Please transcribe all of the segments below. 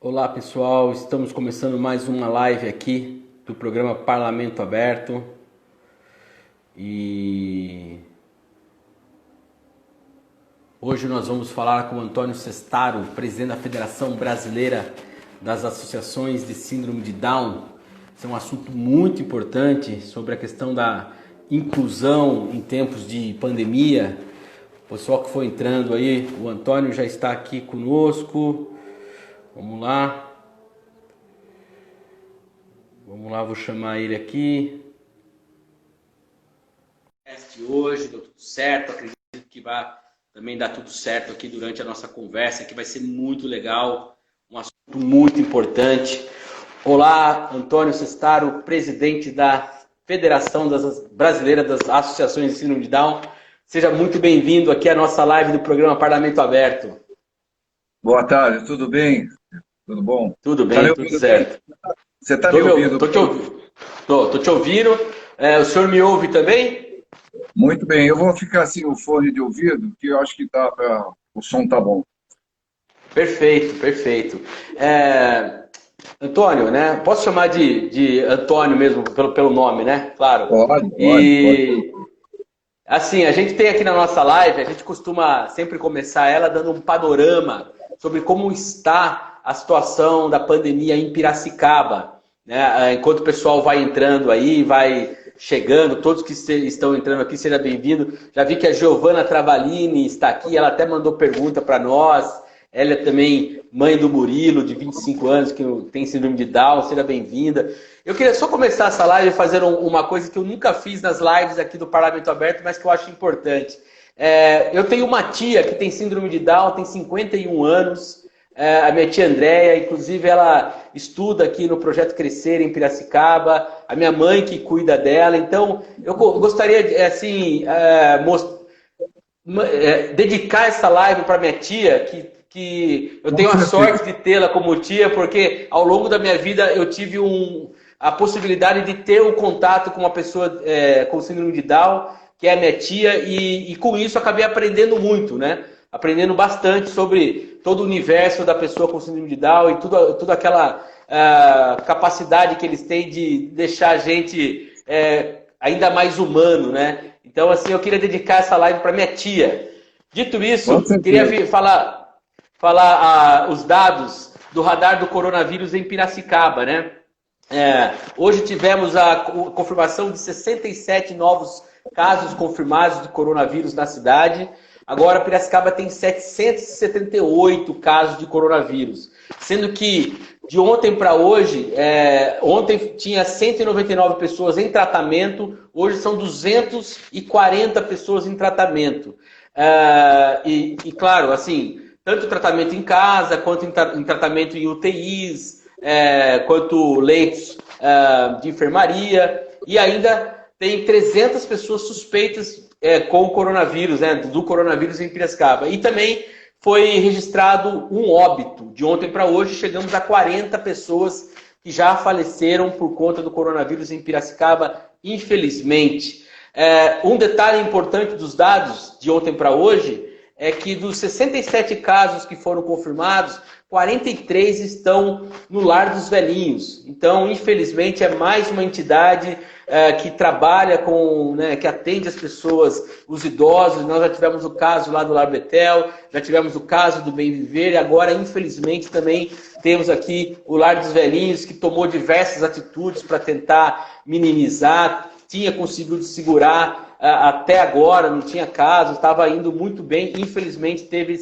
Olá pessoal, estamos começando mais uma live aqui do programa Parlamento Aberto e hoje nós vamos falar com o Antônio Sestaro, presidente da Federação Brasileira das Associações de Síndrome de Down. Esse é um assunto muito importante sobre a questão da inclusão em tempos de pandemia. O pessoal que foi entrando aí, o Antônio já está aqui conosco. Vamos lá, vou chamar ele aqui. Hoje deu tudo certo, acredito que vai também dar tudo certo aqui durante a nossa conversa, que vai ser muito legal, um assunto muito importante. Olá, Antônio Sestaro, presidente da Federação Brasileira das Associações de Síndrome de Down. Seja muito bem-vindo aqui à nossa live do programa Parlamento Aberto. Boa tarde, tudo bem? Tudo bom? Tudo bem, tudo certo. Você está me ouvindo? Estou te ouvindo. Tô te ouvindo. O senhor me ouve também? Muito bem, eu vou ficar sem o fone de ouvido, que eu acho que o som tá bom. Perfeito, perfeito. Antônio, né? Posso chamar de Antônio mesmo, pelo nome, né? Claro. Pode. Assim, a gente tem aqui na nossa live, a gente costuma sempre começar ela dando um panorama sobre como está a situação da pandemia em Piracicaba, né? Enquanto o pessoal vai entrando aí, vai chegando, todos que estão entrando aqui, seja bem-vindo. Já vi que a Giovana Travalini está aqui, ela até mandou pergunta para nós. Ela é também mãe do Murilo, de 25 anos, que tem síndrome de Down, seja bem-vinda. Eu queria só começar essa live fazendo uma coisa que eu nunca fiz nas lives aqui do Parlamento Aberto, mas que eu acho importante. Eu tenho uma tia que tem síndrome de Down, tem 51 anos, a minha tia Andréia, inclusive ela estuda aqui no Projeto Crescer em Piracicaba, a minha mãe que cuida dela. Então, eu gostaria de, assim, dedicar essa live para minha tia, que eu tenho a sorte de tê-la como tia, porque ao longo da minha vida eu tive a possibilidade de ter um contato com uma pessoa com síndrome de Down, que é a minha tia, e com isso acabei aprendendo muito, né? Aprendendo bastante sobre todo o universo da pessoa com síndrome de Down e toda aquela capacidade que eles têm de deixar a gente ainda mais humano, né? Então, assim, eu queria dedicar essa live para minha tia. Dito isso, queria falar os dados do radar do coronavírus em Piracicaba, né? Hoje tivemos a confirmação de 67 novos casos confirmados de coronavírus na cidade. Agora, Piracicaba tem 778 casos de coronavírus, sendo que de ontem para hoje, ontem tinha 199 pessoas em tratamento, hoje são 240 pessoas em tratamento. Claro, assim, tanto tratamento em casa, quanto em tratamento em UTIs, quanto leitos de enfermaria, e ainda tem 300 pessoas suspeitas com o coronavírus, né, do coronavírus em Piracicaba. E também foi registrado um óbito. De ontem para hoje, chegamos a 40 pessoas que já faleceram por conta do coronavírus em Piracicaba, infelizmente. Um detalhe importante dos dados de ontem para hoje é que dos 67 casos que foram confirmados, 43 estão no Lar dos Velhinhos. Então, infelizmente, é mais uma entidade que trabalha que atende as pessoas, os idosos. Nós já tivemos o caso lá do Lar Betel, já tivemos o caso do Bem Viver, e agora, infelizmente, também temos aqui o Lar dos Velhinhos, que tomou diversas atitudes para tentar minimizar, tinha conseguido segurar até agora, não tinha caso, estava indo muito bem. Infelizmente, teve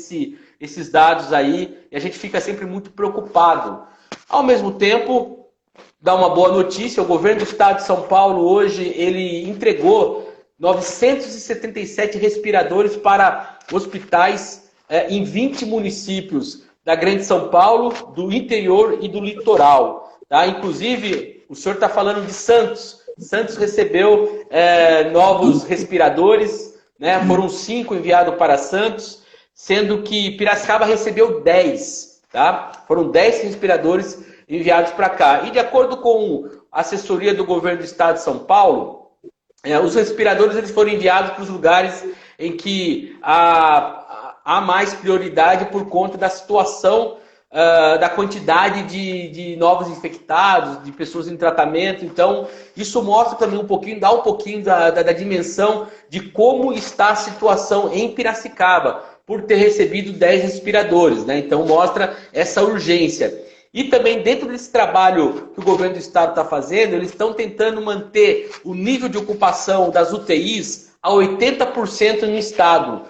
esses dados aí, e a gente fica sempre muito preocupado. Ao mesmo tempo, dá uma boa notícia: o governo do estado de São Paulo hoje ele entregou 977 respiradores para hospitais em 20 municípios da Grande São Paulo, do interior e do litoral. Tá? Inclusive, o senhor está falando de Santos. Santos recebeu novos respiradores, né? Foram 5 enviados para Santos, sendo que Piracicaba recebeu 10. Tá? Foram 10 respiradores enviados para cá. E de acordo com a assessoria do governo do estado de São Paulo, os respiradores eles foram enviados para os lugares em que há mais prioridade por conta da situação da quantidade de novos infectados, de pessoas em tratamento. Então, isso mostra também um pouquinho, dá um pouquinho da dimensão de como está a situação em Piracicaba, por ter recebido 10 respiradores, né? Então, mostra essa urgência. E também, dentro desse trabalho que o governo do estado está fazendo, eles estão tentando manter o nível de ocupação das UTIs a 80% no estado.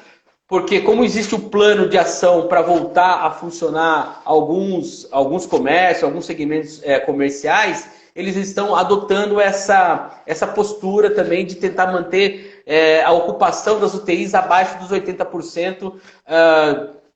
Porque como existe o plano de ação para voltar a funcionar alguns comércios, alguns segmentos comerciais, eles estão adotando essa postura também de tentar manter a ocupação das UTIs abaixo dos 80%,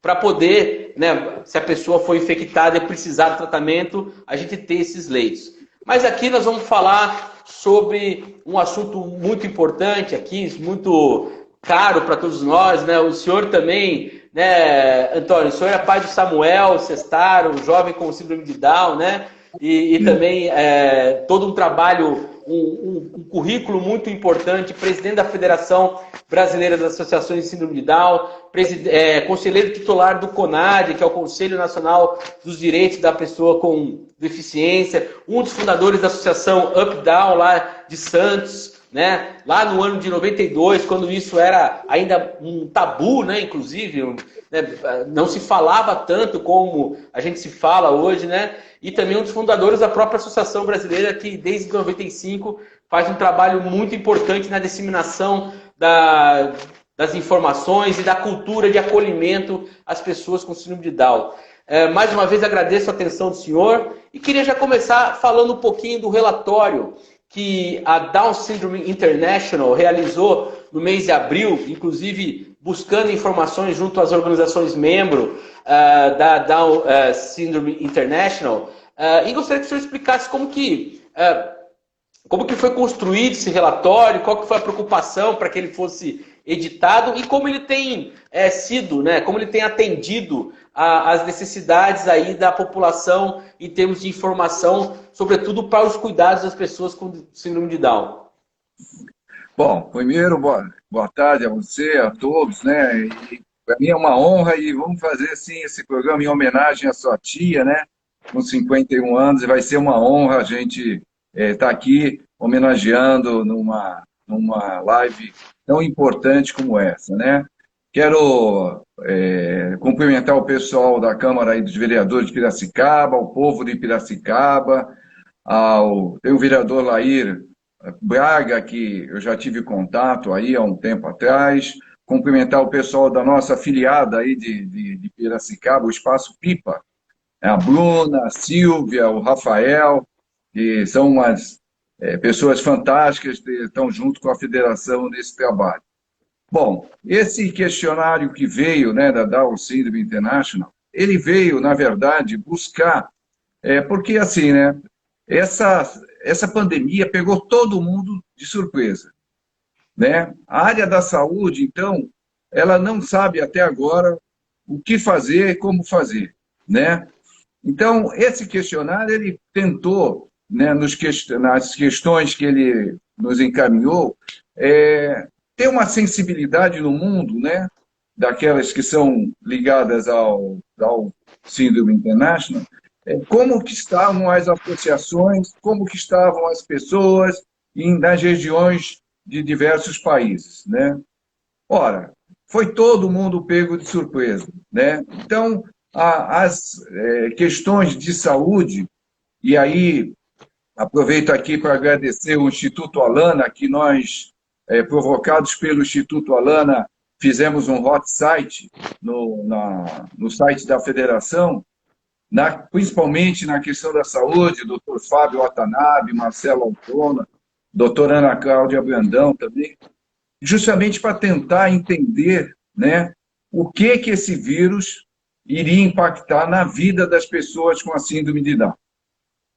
para poder, né, se a pessoa for infectada e precisar de tratamento, a gente ter esses leitos. Mas aqui nós vamos falar sobre um assunto muito importante aqui, muito caro para todos nós, né? O senhor também, né, Antônio, o senhor é pai do Samuel Sestaro, um jovem com síndrome de Down, né? E também todo um trabalho, um currículo muito importante, presidente da Federação Brasileira das Associações de Síndrome de Down, conselheiro titular do CONAD, que é o Conselho Nacional dos Direitos da Pessoa com Deficiência, um dos fundadores da Associação Up Down, lá de Santos, né? Lá no ano de 92, quando isso era ainda um tabu, né? Inclusive, né? Não se falava tanto como a gente se fala hoje, né? E também um dos fundadores da própria Associação Brasileira, que desde 95 faz um trabalho muito importante na disseminação das informações e da cultura de acolhimento às pessoas com síndrome de Down. Mais uma vez agradeço a atenção do senhor e queria já começar falando um pouquinho do relatório que a Down Syndrome International realizou no mês de abril, inclusive buscando informações junto às organizações membro da Down Syndrome International. E gostaria que o senhor explicasse como que foi construído esse relatório, qual que foi a preocupação para que ele fosse editado e como ele tem sido, né, como ele tem atendido as necessidades aí da população em termos de informação, sobretudo para os cuidados das pessoas com síndrome de Down. Bom, primeiro, boa tarde a você, a todos, né? Para mim é uma honra e vamos fazer assim, esse programa em homenagem à sua tia, né? Com 51 anos, e vai ser uma honra a gente estar aqui homenageando numa live tão importante como essa, né? Quero cumprimentar o pessoal da Câmara aí dos Vereadores de Piracicaba, o povo de Piracicaba, tem o vereador Lair Braga, que eu já tive contato aí há um tempo atrás, cumprimentar o pessoal da nossa afiliada aí de Piracicaba, o Espaço Pipa, a Bruna, a Silvia, o Rafael, que são umas pessoas fantásticas que estão junto com a federação nesse trabalho. Bom, esse questionário que veio, né, da Down Syndrome International, ele veio, na verdade, buscar, porque assim, né, essa pandemia pegou todo mundo de surpresa, né? A área da saúde, então, ela não sabe até agora o que fazer e como fazer, né? Então, esse questionário, ele tentou, né, nas questões que ele nos encaminhou, ter uma sensibilidade no mundo, né, daquelas que são ligadas ao Síndrome International, como que estavam as associações, como que estavam as pessoas nas regiões de diversos países, né? Ora, foi todo mundo pego de surpresa, né? Então, as questões de saúde, e aí aproveito aqui para agradecer o Instituto Alana, que nós, provocados pelo Instituto Alana, fizemos um hot site no site da federação, principalmente na questão da saúde, doutor Fábio Watanabe, Marcelo Altona, doutora Ana Cláudia Brandão também, justamente para tentar entender, né, o que esse vírus iria impactar na vida das pessoas com a síndrome de Down.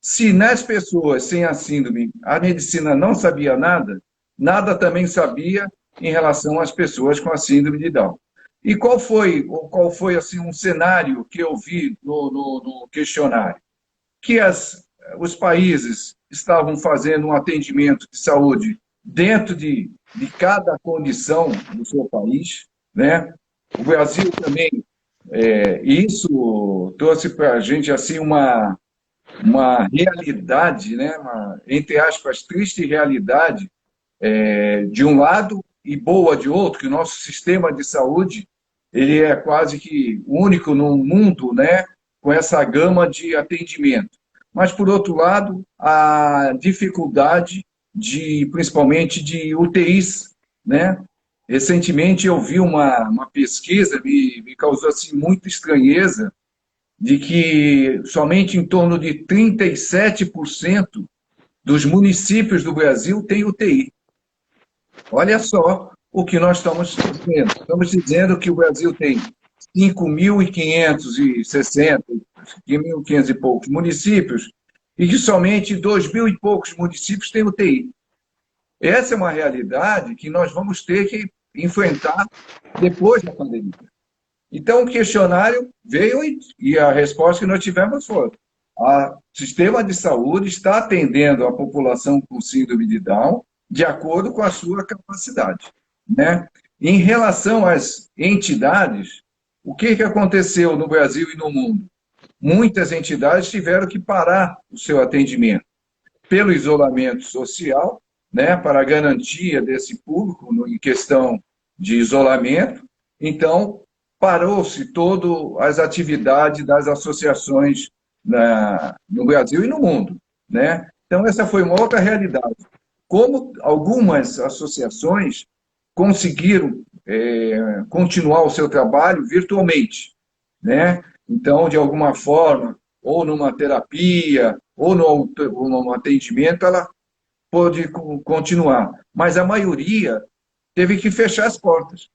Se nas pessoas sem a síndrome a medicina não sabia nada, nada também sabia em relação às pessoas com a síndrome de Down. E qual foi assim, um cenário que eu vi no questionário? Que os países estavam fazendo um atendimento de saúde dentro de cada condição do seu país, né? O Brasil também Isso trouxe para a gente assim uma realidade, né? Entre aspas, triste realidade de um lado e boa de outro, que o nosso sistema de saúde ele é quase que único no mundo, né? Com essa gama de atendimento. Mas, por outro lado, a dificuldade principalmente de UTIs, né? Recentemente eu vi uma pesquisa, me causou assim, muita estranheza, de que somente em torno de 37% dos municípios do Brasil têm UTI. Olha só o que nós estamos dizendo. Estamos dizendo que o Brasil tem 5.560, 5.500 e poucos municípios, e que somente 2.000 e poucos municípios têm UTI. Essa é uma realidade que nós vamos ter que enfrentar depois da pandemia. Então, o questionário veio e a resposta que nós tivemos foi: o sistema de saúde está atendendo a população com síndrome de Down de acordo com a sua capacidade, né? Em relação às entidades, o que aconteceu no Brasil e no mundo? Muitas entidades tiveram que parar o seu atendimento pelo isolamento social, né, para a garantia desse público em questão de isolamento. Então, parou-se todas as atividades das associações no Brasil e no mundo, né? Então, essa foi uma outra realidade. Como algumas associações conseguiram continuar o seu trabalho virtualmente, né? Então, de alguma forma, ou numa terapia, ou no atendimento, ela pôde continuar. Mas a maioria teve que fechar as portas.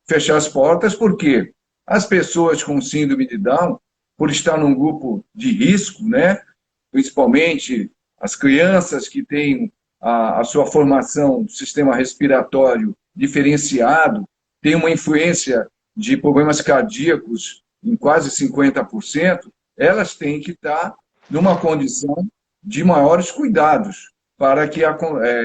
Fechar as portas porque as pessoas com síndrome de Down, por estar num grupo de risco, né? Principalmente as crianças que têm a sua formação do sistema respiratório diferenciado, tem uma influência de problemas cardíacos em quase 50%, elas têm que estar numa condição de maiores cuidados para que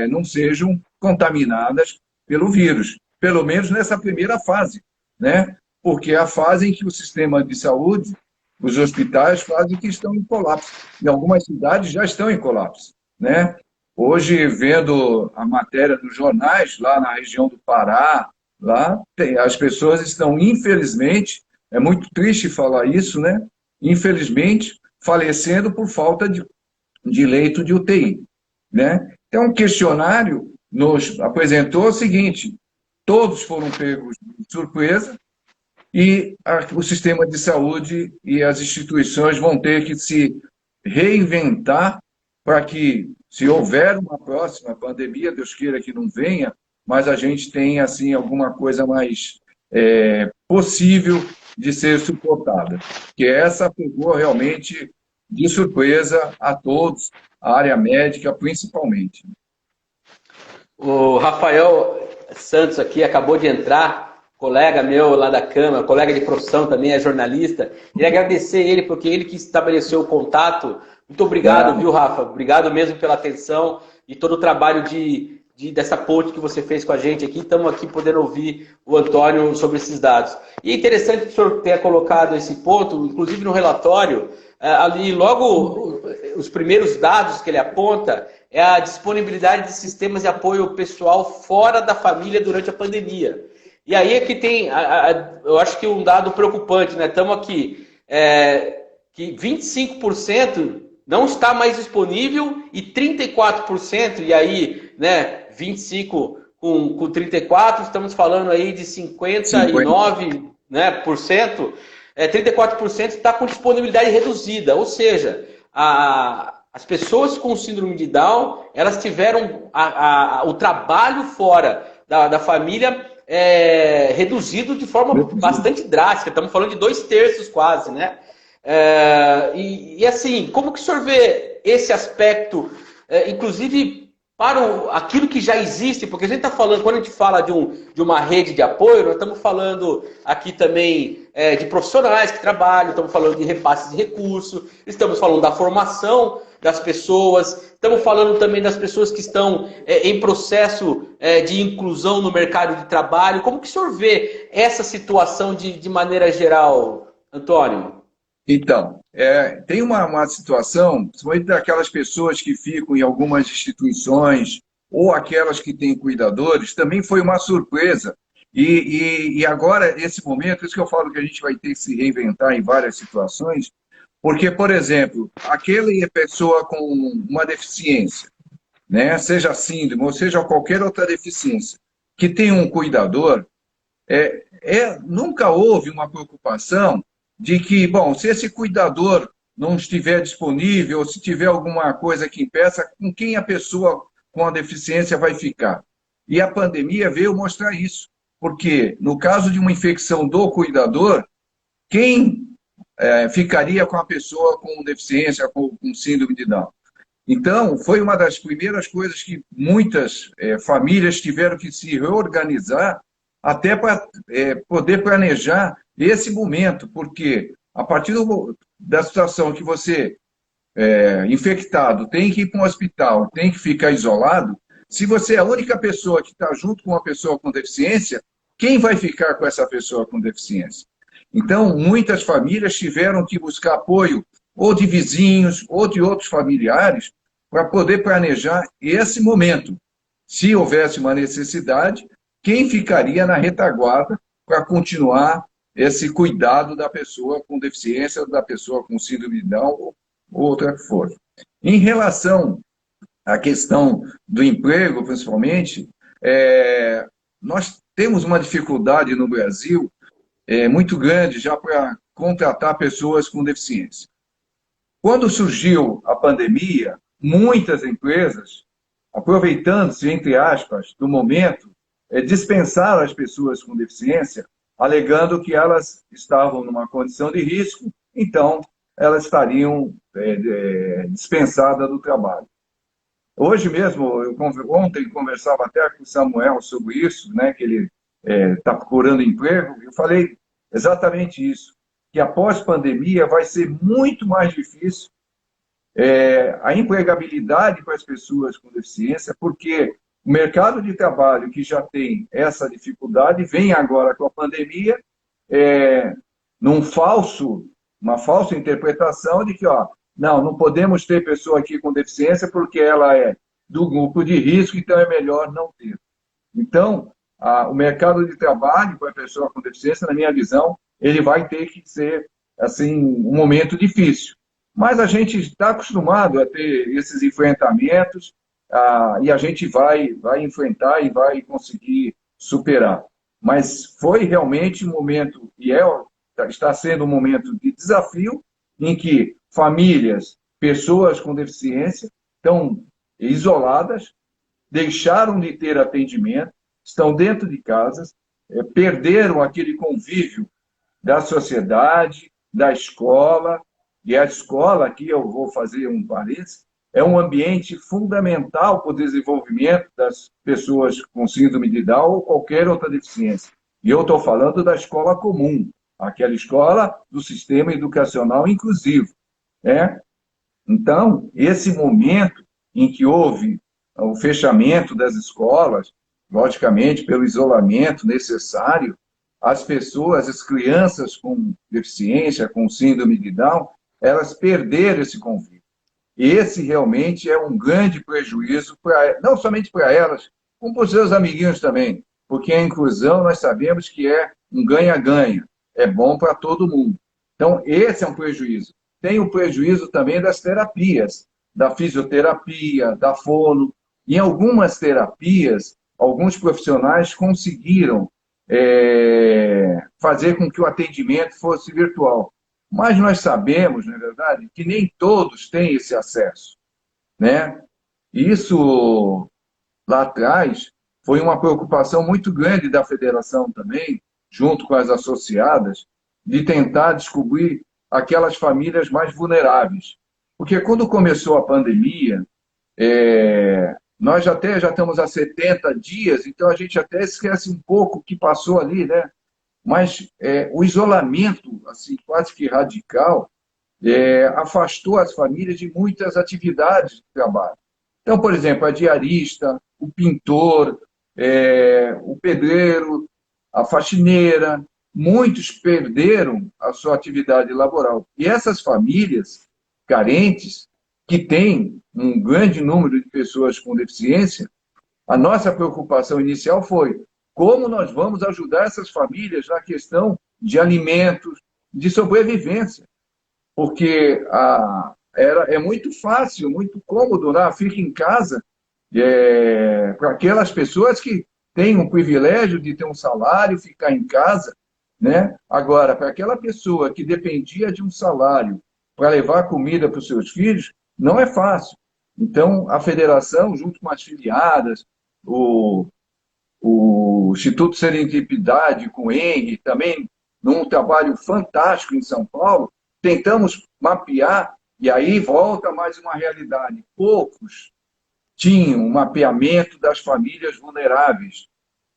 não sejam contaminadas pelo vírus, pelo menos nessa primeira fase, né? Porque é a fase em que o sistema de saúde, os hospitais fazem que estão em colapso. Em algumas cidades já estão em colapso, né? Hoje, vendo a matéria nos jornais, lá na região do Pará, lá as pessoas estão, infelizmente, é muito triste falar isso, né? Infelizmente, falecendo por falta de leito de UTI, né? Então, o questionário nos apresentou o seguinte: todos foram pegos de surpresa e o sistema de saúde e as instituições vão ter que se reinventar para que, se houver uma próxima pandemia, Deus queira que não venha, mas a gente tenha assim, alguma coisa mais possível de ser suportada. Que essa pegou realmente de surpresa a todos, a área médica principalmente. O Rafael Santos aqui acabou de entrar, colega meu lá da Câmara, colega de profissão também, é jornalista. Queria agradecer ele, porque ele que estabeleceu o contato. Muito obrigado, viu, Rafa? Obrigado mesmo pela atenção e todo o trabalho dessa ponte que você fez com a gente aqui. Estamos aqui podendo ouvir o Antônio sobre esses dados. E é interessante que o senhor tenha colocado esse ponto, inclusive no relatório, ali logo os primeiros dados que ele aponta é a disponibilidade de sistemas de apoio pessoal fora da família durante a pandemia. E aí é que tem, eu acho que um dado preocupante, né? Estamos aqui, que 25% não está mais disponível e 34%, e aí, né, 25 com 34, estamos falando aí de 59%, né, 34% está com disponibilidade reduzida, ou seja, as pessoas com síndrome de Down, elas tiveram o trabalho fora da família reduzido de forma bastante drástica, estamos falando de 2/3 quase, né? E assim, como que o senhor vê esse aspecto, inclusive para aquilo que já existe, porque a gente está falando, quando a gente fala de uma rede de apoio, nós estamos falando aqui também de profissionais que trabalham, estamos falando de repasses de recursos, estamos falando da formação das pessoas, estamos falando também das pessoas que estão em processo de inclusão no mercado de trabalho. Como que o senhor vê essa situação de maneira geral, Antônio? Então, tem uma situação, principalmente daquelas pessoas que ficam em algumas instituições ou aquelas que têm cuidadores, também foi uma surpresa. E agora, esse momento, isso que eu falo que a gente vai ter que se reinventar em várias situações, porque, por exemplo, aquela pessoa com uma deficiência, né, seja síndrome ou seja qualquer outra deficiência, que tem um cuidador, nunca houve uma preocupação de que, bom, se esse cuidador não estiver disponível, ou se tiver alguma coisa que impeça, com quem a pessoa com a deficiência vai ficar. E a pandemia veio mostrar isso, porque no caso de uma infecção do cuidador, quem ficaria com a pessoa com deficiência, com síndrome de Down? Então, foi uma das primeiras coisas que muitas famílias tiveram que se reorganizar até para poder planejar esse momento, porque a partir da situação que você, infectado, tem que ir para um hospital, tem que ficar isolado, se você é a única pessoa que está junto com uma pessoa com deficiência, quem vai ficar com essa pessoa com deficiência? Então, muitas famílias tiveram que buscar apoio ou de vizinhos ou de outros familiares para poder planejar esse momento. Se houvesse uma necessidade, quem ficaria na retaguarda para continuar esse cuidado da pessoa com deficiência, da pessoa com síndrome de Down ou outra que for. Em relação à questão do emprego, principalmente, nós temos uma dificuldade no Brasil muito grande já para contratar pessoas com deficiência. Quando surgiu a pandemia, muitas empresas, aproveitando-se, entre aspas, do momento, dispensaram as pessoas com deficiência, alegando que elas estavam numa condição de risco, então elas estariam dispensadas do trabalho. Hoje mesmo, ontem conversava até com o Samuel sobre isso, né, que ele está procurando emprego, eu falei exatamente isso, que após pandemia vai ser muito mais difícil a empregabilidade para as pessoas com deficiência, porque o mercado de trabalho que já tem essa dificuldade vem agora com a pandemia uma falsa interpretação de que não podemos ter pessoa aqui com deficiência porque ela é do grupo de risco, então é melhor não ter. Então, o mercado de trabalho para a pessoa com deficiência, na minha visão, ele vai ter que ser assim, um momento difícil. Mas a gente está acostumado a ter esses enfrentamentos e a gente vai enfrentar e vai conseguir superar. Mas foi realmente um momento, está sendo um momento de desafio, em que famílias, pessoas com deficiência, estão isoladas, deixaram de ter atendimento, estão dentro de casas, perderam aquele convívio da sociedade, da escola, e a escola, aqui eu vou fazer um parênteses, é um ambiente fundamental para o desenvolvimento das pessoas com síndrome de Down ou qualquer outra deficiência. E eu estou falando da escola comum, aquela escola do sistema educacional inclusivo. Então, esse momento em que houve o fechamento das escolas, logicamente pelo isolamento necessário, as pessoas, as crianças com deficiência, com síndrome de Down, elas perderam esse convívio. Esse realmente é um grande prejuízo, não somente para elas, como para os seus amiguinhos também, porque a inclusão nós sabemos que é um ganha-ganha, é bom para todo mundo. Então, esse é um prejuízo. Tem o prejuízo também das terapias, da fisioterapia, da fono. Em algumas terapias, alguns profissionais conseguiram fazer com que o atendimento fosse virtual. Mas nós sabemos, na verdade, que nem todos têm esse acesso, né? Isso, lá atrás, foi uma preocupação muito grande da federação também, junto com as associadas, de tentar descobrir aquelas famílias mais vulneráveis. Porque quando começou a pandemia, nós já estamos há 70 dias, então a gente até esquece um pouco o que passou ali, né? Mas o isolamento, assim, quase que radical, afastou as famílias de muitas atividades de trabalho. Então, por exemplo, a diarista, o pintor, o pedreiro, a faxineira, muitos perderam a sua atividade laboral. E essas famílias carentes, que têm um grande número de pessoas com deficiência, a nossa preocupação inicial foi como nós vamos ajudar essas famílias na questão de alimentos, de sobrevivência. Porque é muito fácil, muito cômodo, né? Fica em casa, para aquelas pessoas que têm o privilégio de ter um salário, ficar em casa, né? Agora, para aquela pessoa que dependia de um salário para levar comida para os seus filhos, não é fácil. Então, a federação, junto com as filiadas, o Instituto Serendipidade, com o ENG, também num trabalho fantástico em São Paulo, tentamos mapear, e aí volta mais uma realidade. Poucos tinham um mapeamento das famílias vulneráveis,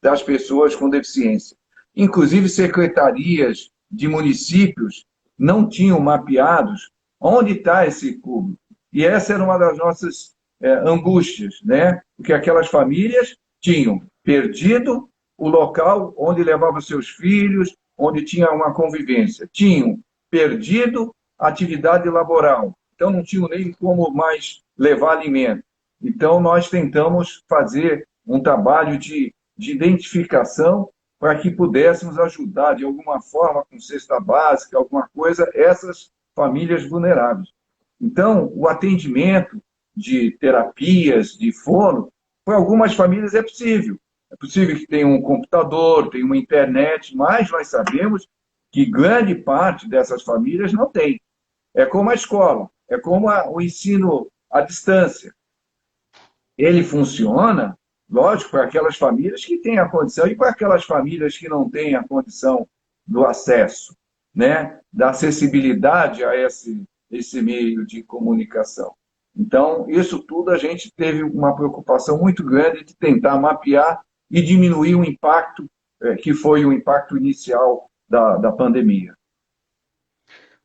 das pessoas com deficiência. Inclusive, secretarias de municípios não tinham mapeados onde está esse público. E essa era uma das nossas angústias, né? Porque aquelas famílias tinham perdido o local onde levavam seus filhos, onde tinha uma convivência. Tinham perdido a atividade laboral. Então, não tinham nem como mais levar alimento. Então, nós tentamos fazer um trabalho de identificação para que pudéssemos ajudar, de alguma forma, com cesta básica, alguma coisa, essas famílias vulneráveis. Então, o atendimento de terapias, de fono, para algumas famílias é possível. É possível que tenha um computador, tenha uma internet, mas nós sabemos que grande parte dessas famílias não tem. É como a escola, é como o ensino à distância. Ele funciona, lógico, para aquelas famílias que têm a condição e para aquelas famílias que não têm a condição do acesso, né? Da acessibilidade a esse meio de comunicação. Então, isso tudo a gente teve uma preocupação muito grande de tentar mapear e diminuir o impacto que foi o impacto inicial da pandemia.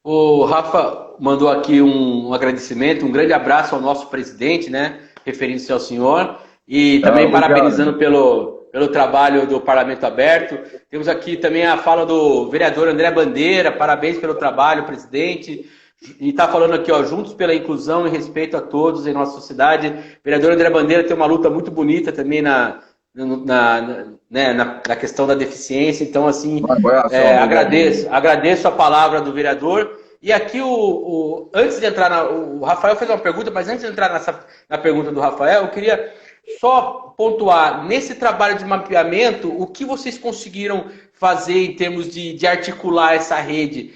O Rafa mandou aqui um agradecimento, um grande abraço ao nosso presidente, né? Referindo-se ao senhor, e também parabenizando pelo trabalho do Parlamento Aberto. Temos aqui também a fala do vereador André Bandeira, parabéns pelo trabalho, presidente. E está falando aqui, ó, juntos pela inclusão e respeito a todos em nossa sociedade. O vereador André Bandeira tem uma luta muito bonita também na questão da deficiência. Então, assim, agradeço a palavra do vereador. E aqui, antes de entrar, o Rafael fez uma pergunta, mas antes de entrar na pergunta do Rafael, eu queria só pontuar, nesse trabalho de mapeamento, o que vocês conseguiram fazer em termos de articular essa rede?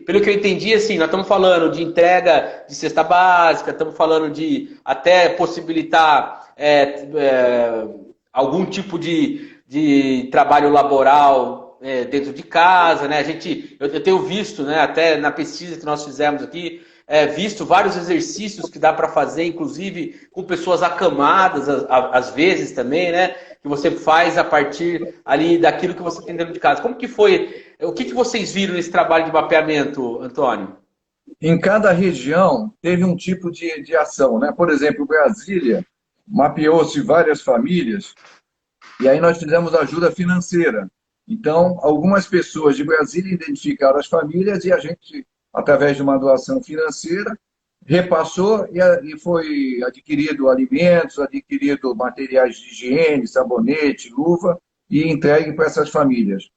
Pelo que eu entendi, assim, nós estamos falando de entrega de cesta básica, estamos falando de até possibilitar algum tipo de trabalho laboral dentro de casa, né? Eu tenho visto, né, até na pesquisa que nós fizemos aqui, visto vários exercícios que dá para fazer, inclusive com pessoas acamadas, às vezes também, né? Que você faz a partir ali daquilo que você tem dentro de casa. Como que foi? O que vocês viram nesse trabalho de mapeamento, Antônio? Em cada região teve um tipo de ação, né? Por exemplo, Brasília mapeou-se várias famílias e aí nós fizemos ajuda financeira. Então, algumas pessoas de Brasília identificaram as famílias e a gente, através de uma doação financeira, repassou e foi adquirido alimentos, adquirido materiais de higiene, sabonete, luva e entregue para essas famílias.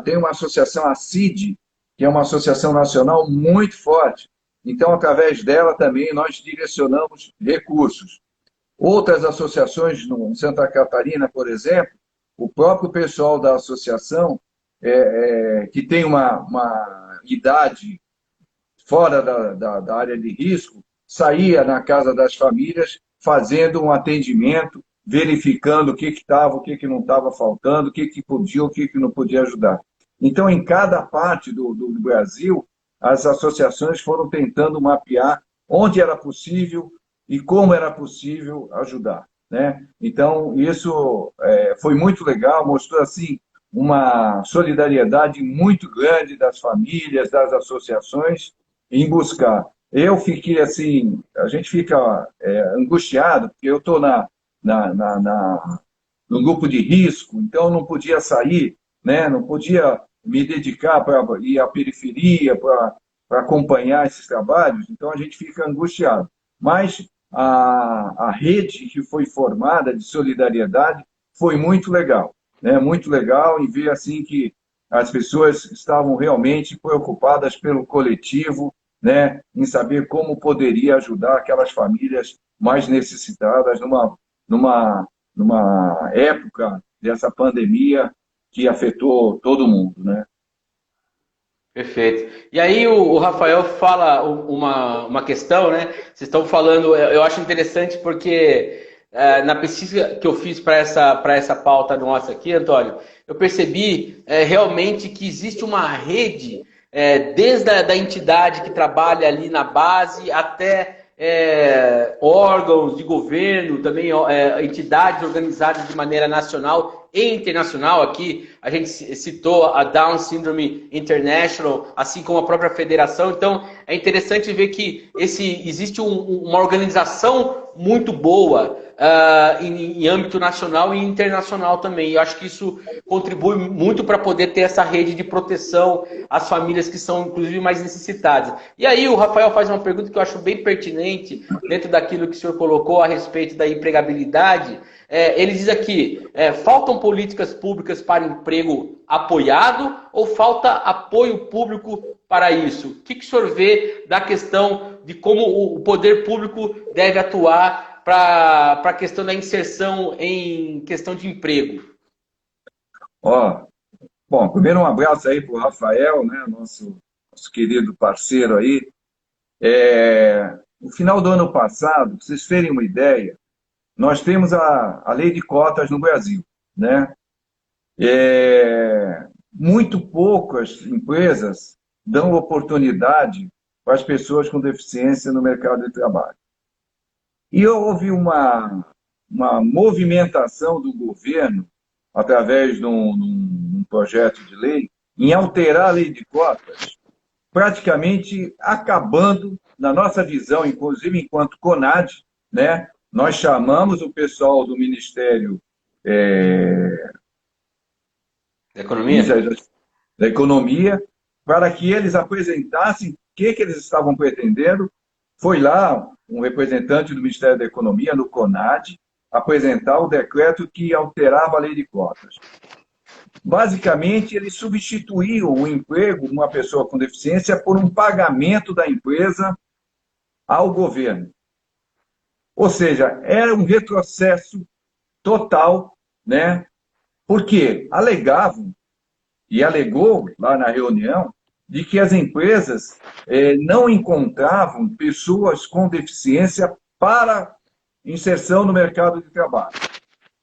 Tem uma associação, a CID, que é uma associação nacional muito forte. Então, através dela também nós direcionamos recursos. Outras associações, em Santa Catarina, por exemplo, o próprio pessoal da associação, que tem uma idade fora da área de risco, saía na casa das famílias fazendo um atendimento, verificando o que estava, o que não estava faltando, o que podia, o que não podia ajudar. Então, em cada parte do Brasil, as associações foram tentando mapear onde era possível e como era possível ajudar, né? Então, isso foi muito legal, mostrou assim uma solidariedade muito grande das famílias, das associações, em buscar. Eu fiquei assim, a gente fica angustiado, porque eu estou no grupo de risco, então eu não podia sair, né? Não podia me dedicar para ir à periferia, para acompanhar esses trabalhos, então a gente fica angustiado. Mas a rede que foi formada de solidariedade foi muito legal, né? Muito legal em ver assim que as pessoas estavam realmente preocupadas pelo coletivo, né? Em saber como poderia ajudar aquelas famílias mais necessitadas numa época dessa pandemia que afetou todo mundo, né? Perfeito. E aí o Rafael fala uma questão, né? Vocês estão falando, eu acho interessante porque na pesquisa que eu fiz para essa pauta nossa aqui, Antônio, eu percebi realmente que existe uma rede, desde da entidade que trabalha ali na base até órgãos de governo, também entidades organizadas de maneira nacional e internacional. Aqui a gente citou a Down Syndrome International, assim como a própria federação. Então é interessante ver que existe uma organização muito boa em âmbito nacional e internacional também. Eu acho que isso contribui muito para poder ter essa rede de proteção às famílias que são, inclusive, mais necessitadas. E aí o Rafael faz uma pergunta que eu acho bem pertinente dentro daquilo que o senhor colocou a respeito da empregabilidade. Ele diz aqui, faltam políticas públicas para emprego apoiado ou falta apoio público para isso? O que o senhor vê da questão de como o poder público deve atuar para a questão da inserção em questão de emprego? Ó, bom, primeiro um abraço aí para o Rafael, né, nosso querido parceiro aí. No final do ano passado, para vocês terem uma ideia, nós temos a lei de cotas no Brasil, né? Muito poucas empresas dão oportunidade para as pessoas com deficiência no mercado de trabalho. E houve uma movimentação do governo, através de um projeto de lei, em alterar a lei de cotas, praticamente acabando, na nossa visão, inclusive enquanto CONAD, né? Nós chamamos o pessoal do Ministério da Economia para que eles apresentassem o que eles estavam pretendendo. Foi lá um representante do Ministério da Economia, no CONAD, apresentar o decreto que alterava a lei de cotas. Basicamente, ele substituiu o emprego de uma pessoa com deficiência por um pagamento da empresa ao governo. Ou seja, era um retrocesso total, né? Porque alegavam, e alegou lá na reunião, de que as empresas não encontravam pessoas com deficiência para inserção no mercado de trabalho.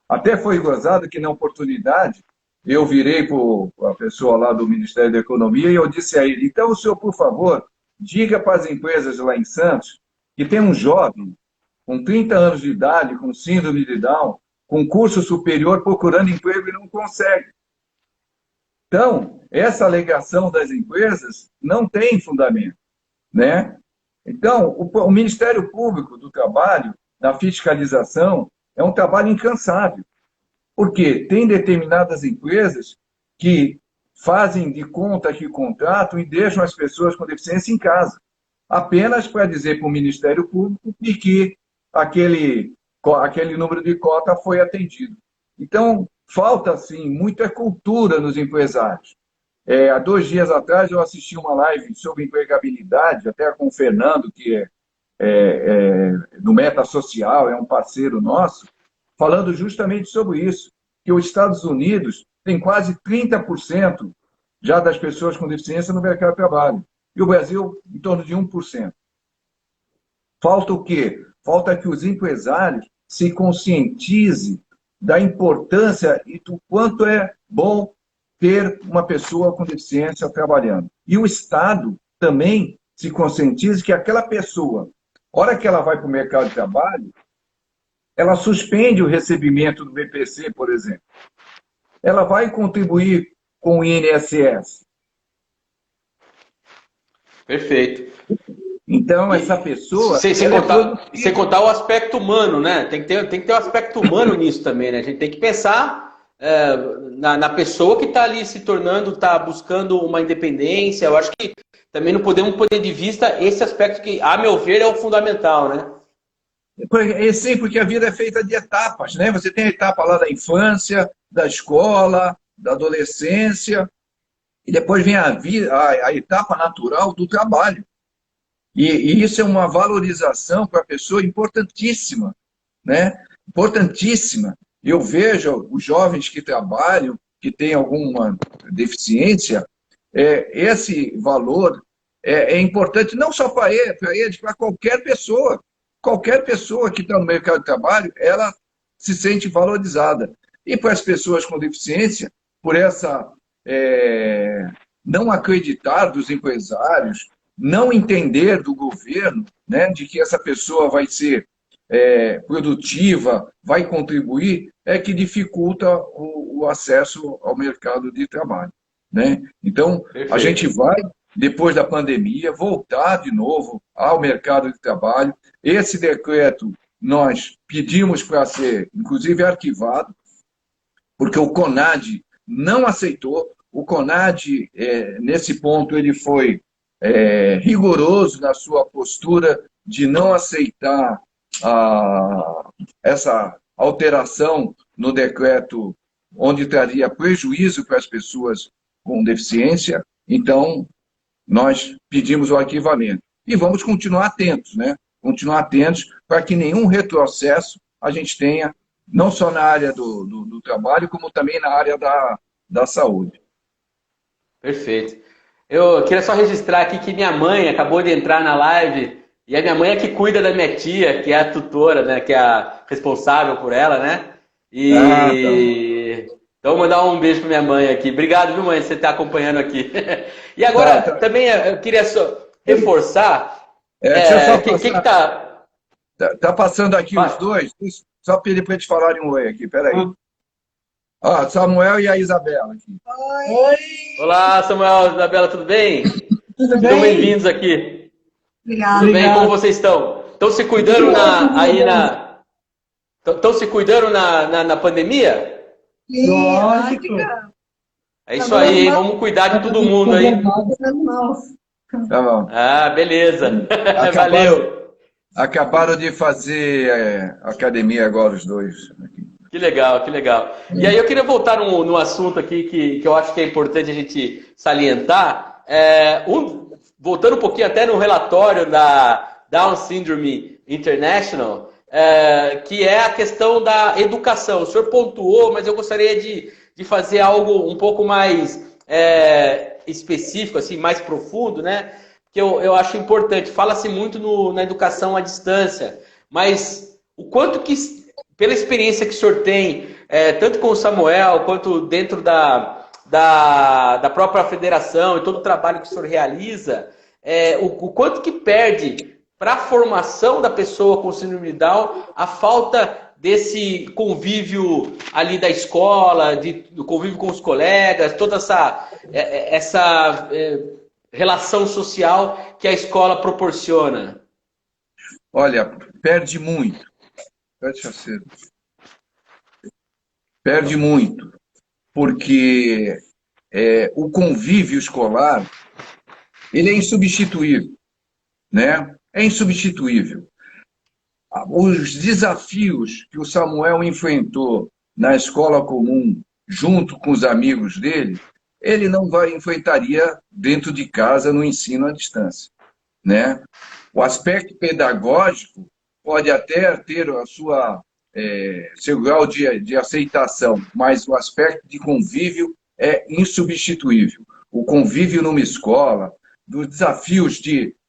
Até foi gozado que, na oportunidade, eu virei para a pessoa lá do Ministério da Economia e eu disse a ele, então, o senhor, por favor, diga para as empresas lá em Santos que tem um jovem com 30 anos de idade, com síndrome de Down, com curso superior, procurando emprego e não consegue. Então, essa alegação das empresas não tem fundamento, né? Então, o Ministério Público do Trabalho, na fiscalização, é um trabalho incansável, porque tem determinadas empresas que fazem de conta que contratam e deixam as pessoas com deficiência em casa, apenas para dizer para o Ministério Público de que aquele número de cota foi atendido. Então, falta, sim, muita cultura nos empresários. Há 2 dias atrás, eu assisti uma live sobre empregabilidade, até com o Fernando, que do Meta Social, é um parceiro nosso, falando justamente sobre isso, que os Estados Unidos tem quase 30% já das pessoas com deficiência no mercado de trabalho, e o Brasil em torno de 1%. Falta o quê? Falta que os empresários se conscientizem da importância e do quanto é bom ter uma pessoa com deficiência trabalhando. E o Estado também se conscientize que aquela pessoa, hora que ela vai para o mercado de trabalho, ela suspende o recebimento do BPC, por exemplo. Ela vai contribuir com o INSS. Perfeito. Então, essa pessoa... Sem contar o aspecto humano, né? Tem que ter o aspecto humano nisso também, né? A gente tem que pensar na pessoa que está ali se tornando, está buscando uma independência. Eu acho que também não podemos perder de vista esse aspecto que, a meu ver, é o fundamental, né? Sim, porque a vida é feita de etapas, né? Você tem a etapa lá da infância, da escola, da adolescência, e depois vem a etapa natural do trabalho. E isso é uma valorização para a pessoa importantíssima, né? Importantíssima. Eu vejo os jovens que trabalham, que têm alguma deficiência, esse valor é importante não só para eles, para qualquer pessoa. Qualquer pessoa que está no mercado de trabalho, ela se sente valorizada. E para as pessoas com deficiência, por essa não acreditar dos empresários, não entender do governo, né, de que essa pessoa vai ser produtiva, vai contribuir, é que dificulta o acesso ao mercado de trabalho, né? Então, Perfeito. a gente vai, depois da pandemia, voltar de novo ao mercado de trabalho. Esse decreto nós pedimos para ser, inclusive, arquivado, porque o CONAD não aceitou. O CONAD, nesse ponto, ele foi rigoroso na sua postura de não aceitar essa alteração no decreto onde traria prejuízo para as pessoas com deficiência. Então, nós pedimos o arquivamento. E vamos continuar atentos, né? Continuar atentos para que nenhum retrocesso a gente tenha, não só na área do trabalho, como também na área da saúde. Perfeito. Eu queria só registrar aqui que minha mãe acabou de entrar na live, e a minha mãe é que cuida da minha tia, que é a tutora, né? Que é a responsável por ela, né? Então, vou mandar um beijo para minha mãe aqui. Obrigado, viu, mãe, por você estar acompanhando aqui. E agora, também eu queria só reforçar. Quem que tá? Tá passando aqui os dois. Só pedir para eles falarem um oi aqui. Peraí. Samuel e a Isabela aqui. Oi! Olá, Samuel, Isabela, tudo bem? Tudo bem? Sejam bem-vindos aqui. Obrigada. Tudo bem? Como vocês estão? Estão se cuidando Estão se cuidando na pandemia? Lógico. É isso aí, hein? Vamos cuidar de todo mundo aí. Tá bom. Ah, beleza. Valeu. Acabaram de fazer academia agora, os dois. Que legal, que legal. E aí eu queria voltar no assunto aqui que eu acho que é importante a gente salientar. Voltando um pouquinho até no relatório da Down Syndrome International, que é a questão da educação. O senhor pontuou, mas eu gostaria de fazer algo um pouco mais específico, assim, mais profundo, né? Que eu acho importante. Fala-se muito na educação à distância, mas o quanto que, pela experiência que o senhor tem, tanto com o Samuel, quanto dentro da própria federação e todo o trabalho que o senhor realiza, o quanto que perde para a formação da pessoa com síndrome de Down a falta desse convívio ali da escola, do convívio com os colegas, toda essa relação social que a escola proporciona? Olha, perde muito. Perde muito, porque o convívio escolar ele é insubstituível, né? É insubstituível. Os desafios que o Samuel enfrentou na escola comum, junto com os amigos dele, ele não enfrentaria dentro de casa no ensino à distância, né? O aspecto pedagógico pode até ter seu grau de aceitação, mas o aspecto de convívio é insubstituível. O convívio numa escola, dos desafios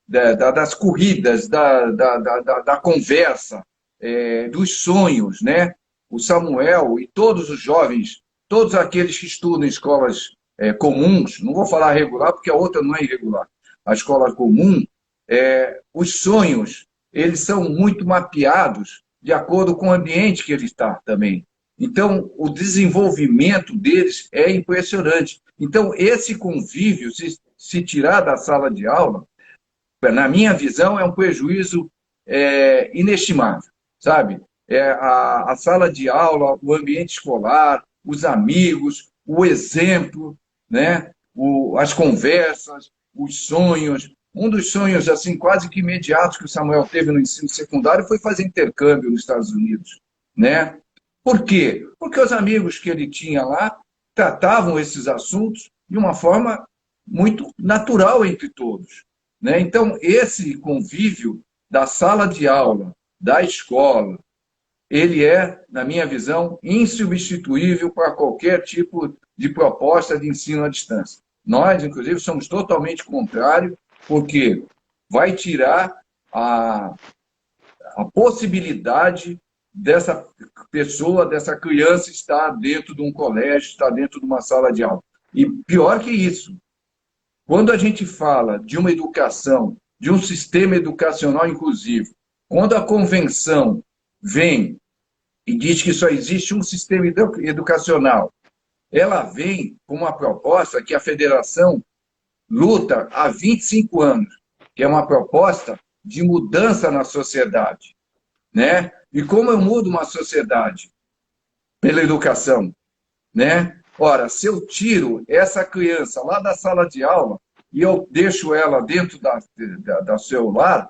das corridas, da conversa, dos sonhos, né? O Samuel e todos os jovens, todos aqueles que estudam em escolas comuns, não vou falar regular porque a outra não é irregular, a escola comum, os sonhos, eles são muito mapeados de acordo com o ambiente que ele está também. Então, o desenvolvimento deles é impressionante. Então, esse convívio, se tirar da sala de aula, na minha visão, é um prejuízo inestimável, sabe? A sala de aula, o ambiente escolar, os amigos, o exemplo, né? As conversas, os sonhos. Um dos sonhos assim quase que imediatos que o Samuel teve no ensino secundário foi fazer intercâmbio nos Estados Unidos, né? Por quê? Porque os amigos que ele tinha lá tratavam esses assuntos de uma forma muito natural entre todos, né? Então, esse convívio da sala de aula, da escola, ele é, na minha visão, insubstituível para qualquer tipo de proposta de ensino à distância. Nós, inclusive, somos totalmente contrários, porque vai tirar a possibilidade dessa pessoa, dessa criança estar dentro de um colégio, estar dentro de uma sala de aula. E pior que isso, quando a gente fala de uma educação, de um sistema educacional inclusivo, quando a convenção vem e diz que só existe um sistema educacional, ela vem com uma proposta que a federação luta há 25 anos, que é uma proposta de mudança na sociedade, né? E como eu mudo uma sociedade? Pela educação, né? Ora, se eu tiro essa criança lá da sala de aula e eu deixo ela dentro da seu lar,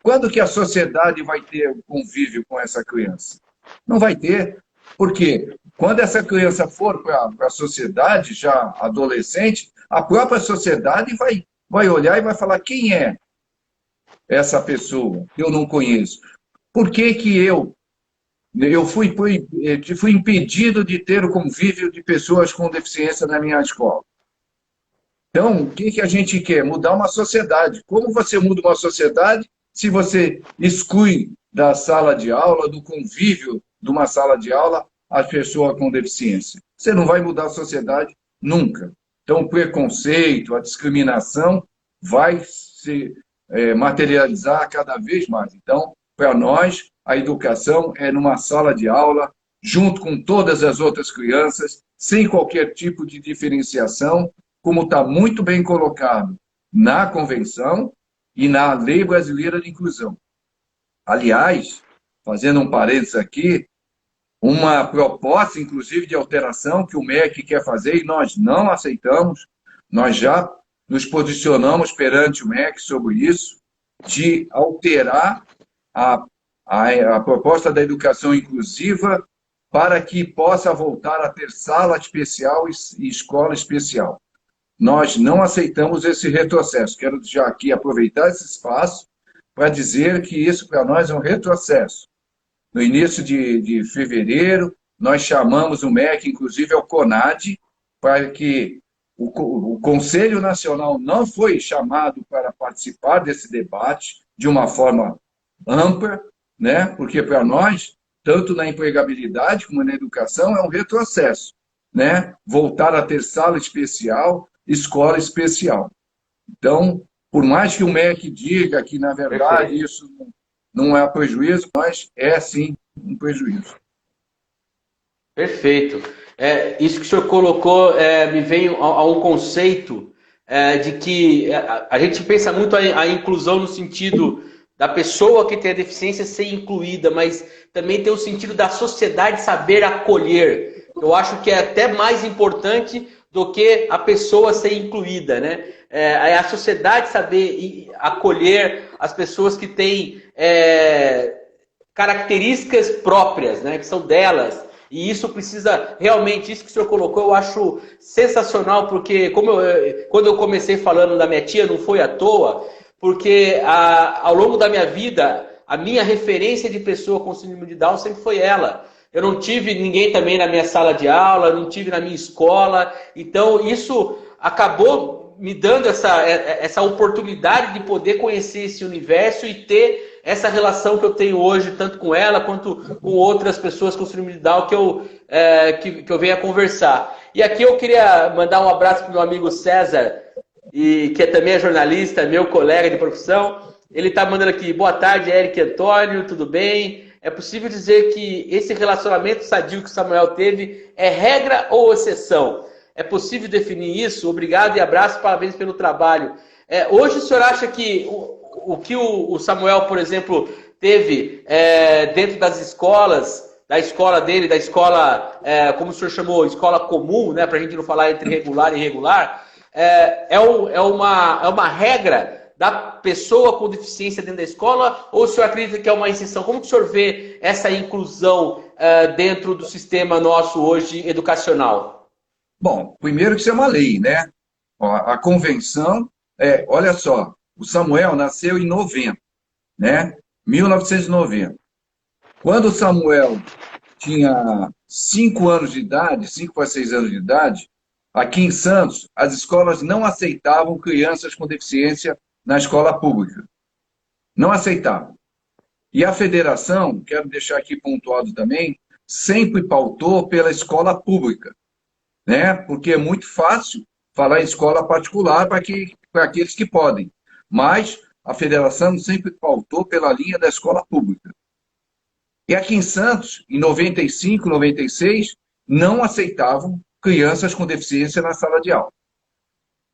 quando que a sociedade vai ter convívio com essa criança? Não vai ter. Por quê? Quando essa criança for para a sociedade, já adolescente, a própria sociedade vai olhar e vai falar: quem é essa pessoa que eu não conheço? Por que que eu fui impedido de ter o convívio de pessoas com deficiência na minha escola? Então, o que que a gente quer? Mudar uma sociedade. Como você muda uma sociedade se você exclui da sala de aula, do convívio de uma sala de aula, a pessoa com deficiência? Você não vai mudar a sociedade nunca. Então, o preconceito, a discriminação vai se materializar cada vez mais. Então, para nós, a educação é numa sala de aula, junto com todas as outras crianças, sem qualquer tipo de diferenciação, como está muito bem colocado na Convenção e na Lei Brasileira de Inclusão. Aliás, fazendo um parênteses aqui, uma proposta, inclusive, de alteração que o MEC quer fazer e nós não aceitamos, nós já nos posicionamos perante o MEC sobre isso, de alterar a proposta da educação inclusiva para que possa voltar a ter sala especial e escola especial. Nós não aceitamos esse retrocesso. Quero já aqui aproveitar esse espaço para dizer que isso para nós é um retrocesso. No início de fevereiro, nós chamamos o MEC, inclusive ao CONAD, para que o Conselho Nacional não foi chamado para participar desse debate de uma forma ampla, né? Porque para nós, tanto na empregabilidade como na educação, é um retrocesso, né? Voltar a ter sala especial, escola especial. Então, por mais que o MEC diga que, na verdade, isso não é prejuízo, mas é, sim, um prejuízo. Perfeito. Isso que o senhor colocou me veio a um conceito de que a gente pensa muito a inclusão no sentido da pessoa que tem a deficiência ser incluída, mas também tem o sentido da sociedade saber acolher. Eu acho que é até mais importante do que a pessoa ser incluída, né? É a sociedade saber acolher as pessoas que têm características próprias, né? Que são delas. E isso precisa, realmente, isso que o senhor colocou, eu acho sensacional, porque quando eu comecei falando da minha tia, não foi à toa, porque ao longo da minha vida, a minha referência de pessoa com síndrome de Down sempre foi ela. Eu não tive ninguém também na minha sala de aula, não tive na minha escola. Então, isso acabou me dando essa oportunidade de poder conhecer esse universo e ter essa relação que eu tenho hoje, tanto com ela quanto com outras pessoas com síndrome de Down que eu venho a conversar. E aqui eu queria mandar um abraço para o meu amigo César, que também é jornalista, meu colega de profissão. Ele está mandando aqui: boa tarde, Eric Antônio, tudo bem? É possível dizer que esse relacionamento sadio que o Samuel teve é regra ou exceção? É possível definir isso? Obrigado e abraço, parabéns pelo trabalho. Hoje o senhor acha que o que o Samuel, por exemplo, teve dentro das escolas da escola dele, da escola, como o senhor chamou, escola comum, né, para a gente não falar entre regular e irregular, é uma regra da pessoa com deficiência dentro da escola, ou o senhor acredita que é uma exceção? Como que o senhor vê essa inclusão dentro do sistema nosso hoje educacional? Bom, primeiro que isso é uma lei, né? Ó, a convenção, olha só, o Samuel nasceu em 90, né? 1990. Quando o Samuel tinha 5 anos de idade, 5 para 6 anos de idade, aqui em Santos, as escolas não aceitavam crianças com deficiência na escola pública. Não aceitavam. E a federação, quero deixar aqui pontuado também, sempre pautou pela escola pública, né? Porque é muito fácil falar em escola particular para aqueles que podem. Mas a federação sempre pautou pela linha da escola pública. E aqui em Santos, em 95, 96, não aceitavam crianças com deficiência na sala de aula.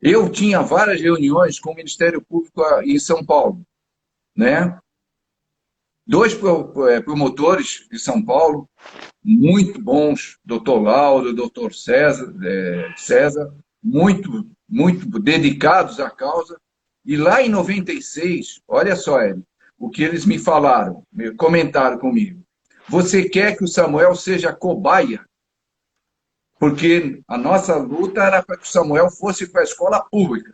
Eu tinha várias reuniões com o Ministério Público em São Paulo, né? 2 promotores de São Paulo, muito bons, doutor Lauro, doutor César, muito dedicados à causa. E lá em 96, olha só, Hélio, o que eles me falaram, comentaram comigo. Você quer que o Samuel seja cobaia? Porque a nossa luta era para que o Samuel fosse para a escola pública.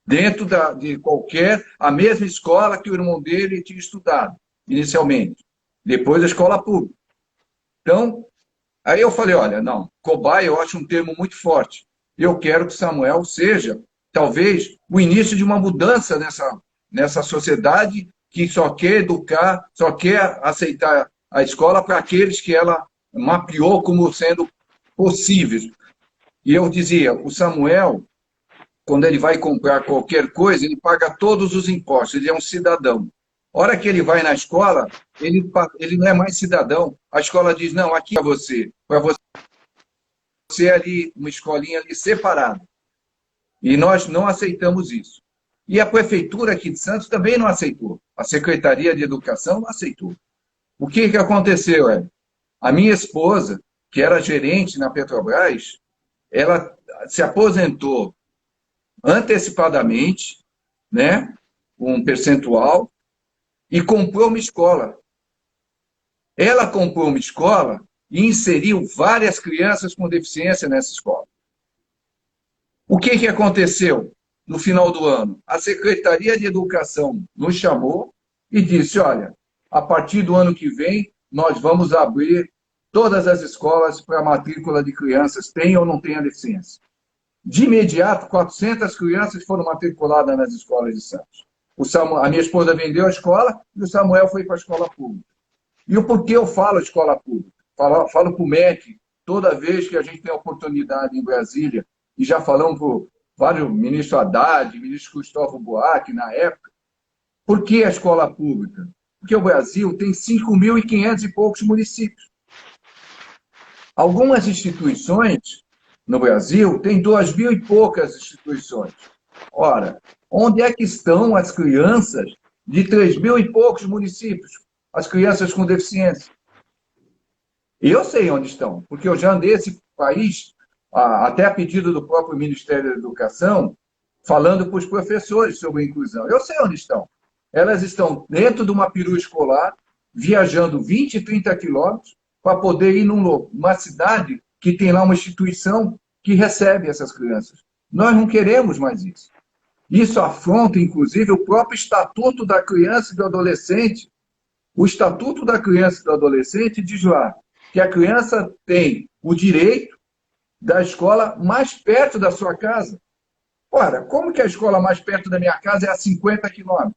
Dentro de a mesma escola que o irmão dele tinha estudado, inicialmente. Depois a escola pública. Então, aí eu falei, olha, não, cobaia eu acho um termo muito forte. Eu quero que o Samuel seja, talvez, o início de uma mudança nessa sociedade que só quer educar, só quer aceitar a escola para aqueles que ela mapeou como sendo possíveis. E eu dizia, o Samuel, quando ele vai comprar qualquer coisa, ele paga todos os impostos, ele é um cidadão. A hora que ele vai na escola, ele não é mais cidadão. A escola diz, não, aqui é para você ali, uma escolinha ali separada. E nós não aceitamos isso. E a prefeitura aqui de Santos também não aceitou. A Secretaria de Educação não aceitou. O que aconteceu, A minha esposa, que era gerente na Petrobras, ela se aposentou antecipadamente, né, um percentual, e comprou uma escola. Ela comprou uma escola e inseriu várias crianças com deficiência nessa escola. O que aconteceu no final do ano? A Secretaria de Educação nos chamou e disse, olha, a partir do ano que vem, nós vamos abrir todas as escolas para a matrícula de crianças, tenham ou não tenham deficiência. De imediato, 400 crianças foram matriculadas nas escolas de Santos. A minha esposa vendeu a escola e o Samuel foi para a escola pública. E o porquê eu falo escola pública? Falo para o MEC, toda vez que a gente tem oportunidade em Brasília, e já falamos para vários ministro Haddad, ministro Cristóvão Buarque, na época. Por que a escola pública? Porque o Brasil tem 5.500 e poucos municípios. Algumas instituições no Brasil têm 2.000 e poucas instituições. Ora, onde é que estão as crianças de 3.000 e poucos municípios? As crianças com deficiência. Eu sei onde estão, porque eu já andei esse país, até a pedido do próprio Ministério da Educação, falando para os professores sobre a inclusão. Eu sei onde estão. Elas estão dentro de uma perua escolar, viajando 20, 30 quilômetros, para poder ir numa cidade que tem lá uma instituição que recebe essas crianças. Nós não queremos mais isso. Isso afronta, inclusive, o próprio Estatuto da Criança e do Adolescente. O Estatuto da Criança e do Adolescente diz lá que a criança tem o direito da escola mais perto da sua casa. Ora, como que a escola mais perto da minha casa é a 50 quilômetros?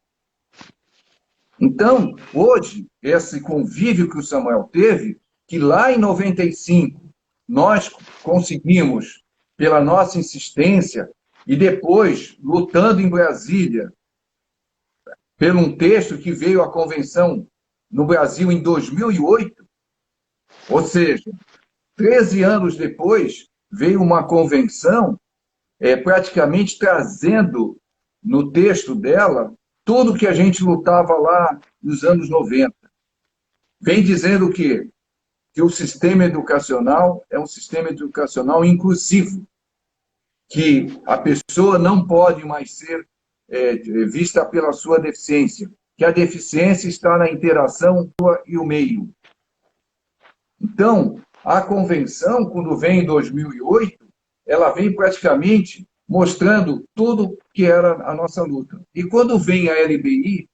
Então, hoje, esse convívio que o Samuel teve, que lá em 95 nós conseguimos, pela nossa insistência, e depois, lutando em Brasília, por um texto que veio à convenção no Brasil em 2008, ou seja, 13 anos depois, veio uma convenção praticamente trazendo no texto dela tudo que a gente lutava lá nos anos 90. vem dizendo que o sistema educacional é um sistema educacional inclusivo, que a pessoa não pode mais ser vista pela sua deficiência, que a deficiência está na interação e o meio. Então, a convenção, quando vem em 2008, ela vem praticamente mostrando tudo que era a nossa luta. E quando vem a LBI,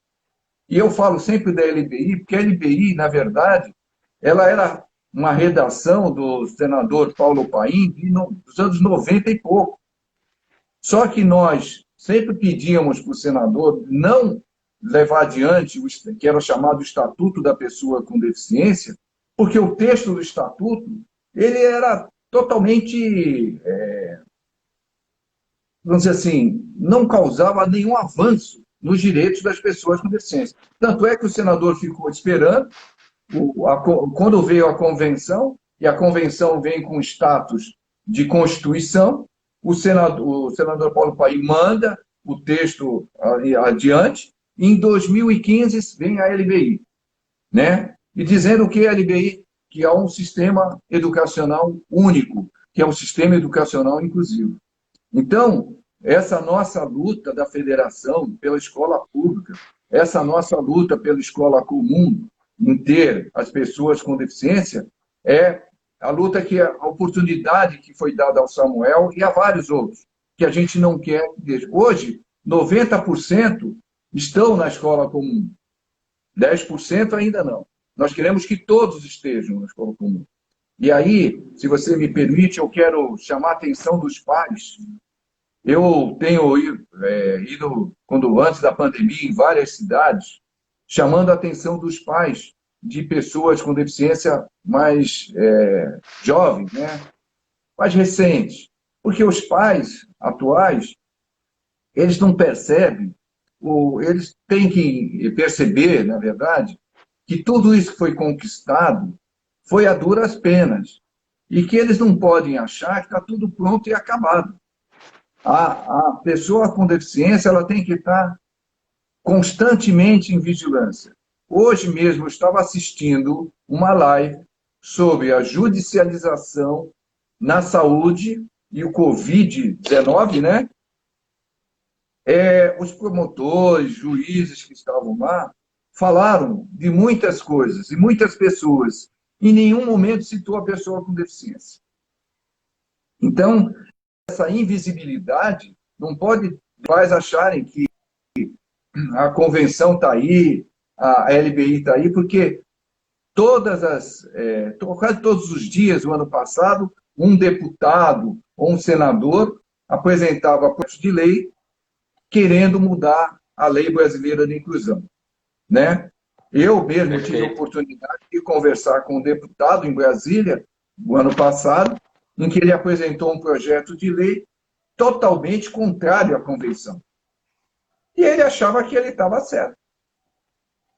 e eu falo sempre da LBI, porque a LBI, na verdade, ela era uma redação do senador Paulo Paim dos anos 90 e pouco. Só que nós sempre pedíamos para o senador não levar adiante o que era chamado Estatuto da Pessoa com Deficiência, porque o texto do Estatuto ele era totalmente, vamos dizer assim, não causava nenhum avanço nos direitos das pessoas com deficiência. Tanto é que o senador ficou esperando, quando veio a convenção, e a convenção vem com status de Constituição, o senador Paulo Paim manda o texto adiante, e em 2015 vem a LBI, né? E dizendo que a LBI que é um sistema educacional único, que é um sistema educacional inclusivo. Então, essa nossa luta da federação pela escola pública, essa nossa luta pela escola comum, em ter as pessoas com deficiência, é a luta a oportunidade que foi dada ao Samuel e a vários outros, que a gente não quer. Hoje, 90% estão na escola comum, 10% ainda não. Nós queremos que todos estejam na escola comum. E aí, se você me permite, eu quero chamar a atenção dos pais. Eu tenho ido, antes da pandemia, em várias cidades, chamando a atenção dos pais de pessoas com deficiência mais jovens, né? Mais recentes. Porque os pais atuais, eles não percebem, eles têm que perceber, na verdade, que tudo isso que foi conquistado foi a duras penas. E que eles não podem achar que está tudo pronto e acabado. A pessoa com deficiência ela tem que estar constantemente em vigilância. Hoje mesmo eu estava assistindo uma live sobre a judicialização na saúde e o Covid-19, né? Os promotores, juízes que estavam lá, falaram de muitas coisas e muitas pessoas. Em nenhum momento citou a pessoa com deficiência. Então, essa invisibilidade não pode faz acharem que a convenção está aí, a LBI está aí, porque quase todos os dias, no ano passado, um deputado ou um senador apresentava projeto de lei querendo mudar a lei brasileira de inclusão, né? Eu mesmo tive a oportunidade de conversar com um deputado em Brasília, no ano passado, em que ele apresentou um projeto de lei totalmente contrário à convenção. E ele achava que ele estava certo.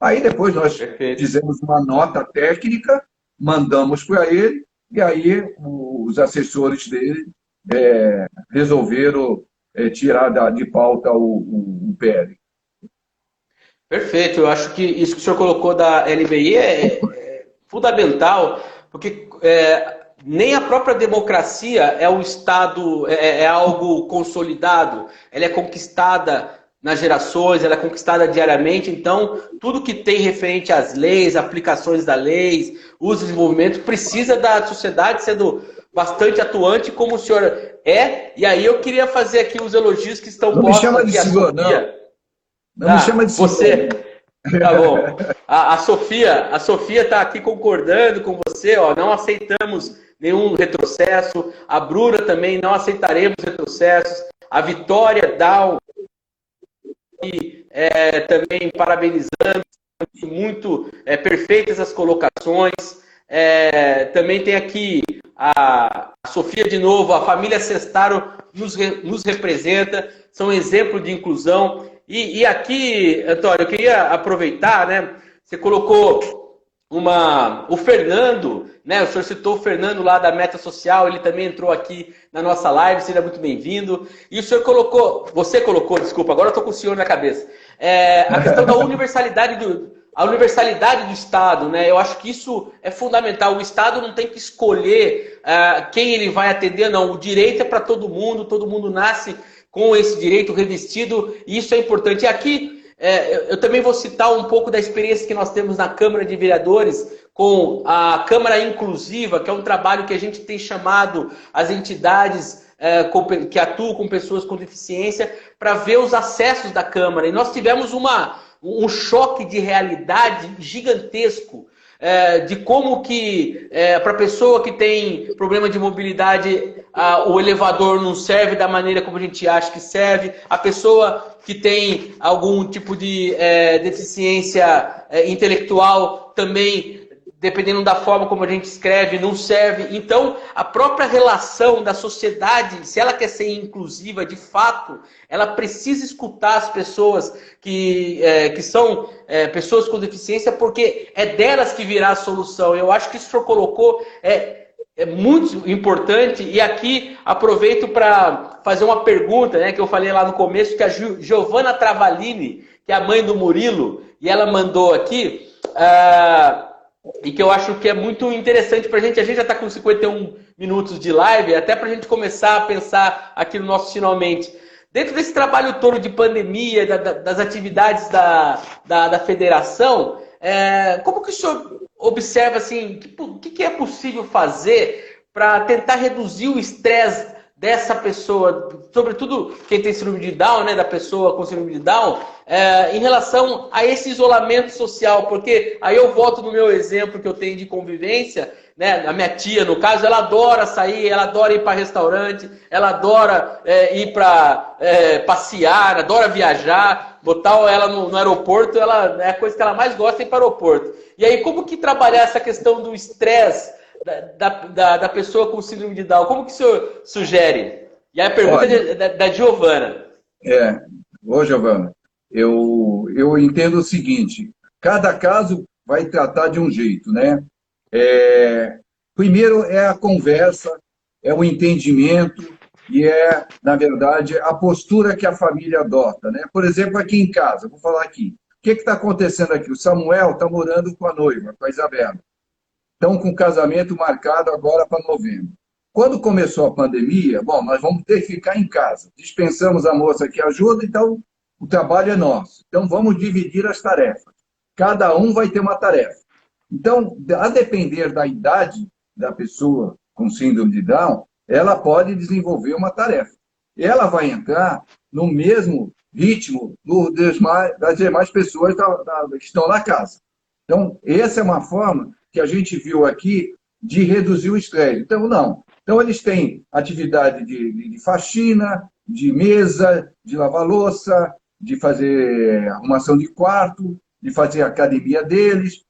Aí depois nós fizemos uma nota técnica, mandamos para ele, e aí os assessores dele resolveram tirar de pauta o PL. Perfeito, eu acho que isso que o senhor colocou da LBI é fundamental, porque nem a própria democracia é um Estado, é algo consolidado, ela é conquistada nas gerações, ela é conquistada diariamente, então tudo que tem referente às leis, aplicações das leis, os desenvolvimentos, precisa da sociedade sendo bastante atuante como o senhor é, e aí eu queria fazer aqui os elogios que estão postos aqui a Sofia. Não me chama de você. Tá bom. A Sofia está aqui concordando com você, ó, não aceitamos nenhum retrocesso. A Bruna também não aceitaremos retrocessos. A Vitória Dal também parabenizando, muito perfeitas as colocações. Também tem aqui a Sofia de novo, a família Sestaro nos representa, são exemplo de inclusão. E aqui, Antônio, eu queria aproveitar, né? Você colocou o Fernando, né? O senhor citou o Fernando lá da Meta Social, ele também entrou aqui na nossa live, seja muito bem-vindo. E o senhor você colocou, desculpa, agora eu estou com o senhor na cabeça. A questão da universalidade a universalidade do Estado, né? Eu acho que isso é fundamental. O Estado não tem que escolher quem ele vai atender, não. O direito é para todo mundo nasce com esse direito revestido, e isso é importante. E aqui, eu também vou citar um pouco da experiência que nós temos na Câmara de Vereadores, com a Câmara Inclusiva, que é um trabalho que a gente tem chamado as entidades que atuam com pessoas com deficiência para ver os acessos da Câmara. E nós tivemos um choque de realidade gigantesco de como que, para a pessoa que tem problema de mobilidade, o elevador não serve da maneira como a gente acha que serve, a pessoa que tem algum tipo de deficiência intelectual também, dependendo da forma como a gente escreve, não serve. Então, a própria relação da sociedade, se ela quer ser inclusiva de fato, ela precisa escutar as pessoas que são pessoas com deficiência, porque é delas que virá a solução. Eu acho que isso que o senhor colocou é muito importante, e aqui aproveito para fazer uma pergunta, né, que eu falei lá no começo, que a Giovana Travalini, que é a mãe do Murilo, e ela mandou aqui... e que eu acho que é muito interessante para a gente já está com 51 minutos de live, até para a gente começar a pensar aqui no nosso finalmente. Dentro desse trabalho todo de pandemia, das atividades da federação, como que o senhor observa assim, o que é possível fazer para tentar reduzir o estresse dessa pessoa, sobretudo quem tem síndrome de Down, né, da pessoa com síndrome de Down, em relação a esse isolamento social? Porque aí eu volto no meu exemplo que eu tenho de convivência, né, a minha tia, no caso, ela adora sair, ela adora ir para restaurante, ela adora ir para passear, adora viajar, botar ela no aeroporto, é a coisa que ela mais gosta é ir para o aeroporto. E aí, como que trabalhar essa questão do estresse da pessoa com síndrome de Down? Como que o senhor sugere? E aí a pergunta da Giovana. Ô Giovana, eu entendo o seguinte, cada caso vai tratar de um jeito, né? Primeiro é a conversa, é o entendimento e na verdade, a postura que a família adota, né? Por exemplo, aqui em casa, vou falar aqui, o que está acontecendo aqui? O Samuel está morando com a noiva, com a Isabela. Estão com o casamento marcado agora para novembro. Quando começou a pandemia, nós vamos ter que ficar em casa. Dispensamos a moça que ajuda, então o trabalho é nosso. Então vamos dividir as tarefas. Cada um vai ter uma tarefa. Então, a depender da idade da pessoa com síndrome de Down, ela pode desenvolver uma tarefa. Ela vai entrar no mesmo ritmo das demais pessoas que estão na casa. Então, essa é uma forma que a gente viu aqui de reduzir o estresse. Então, não. Então, eles têm atividade de faxina, de mesa, de lavar louça, de fazer arrumação de quarto, de fazer a academia deles.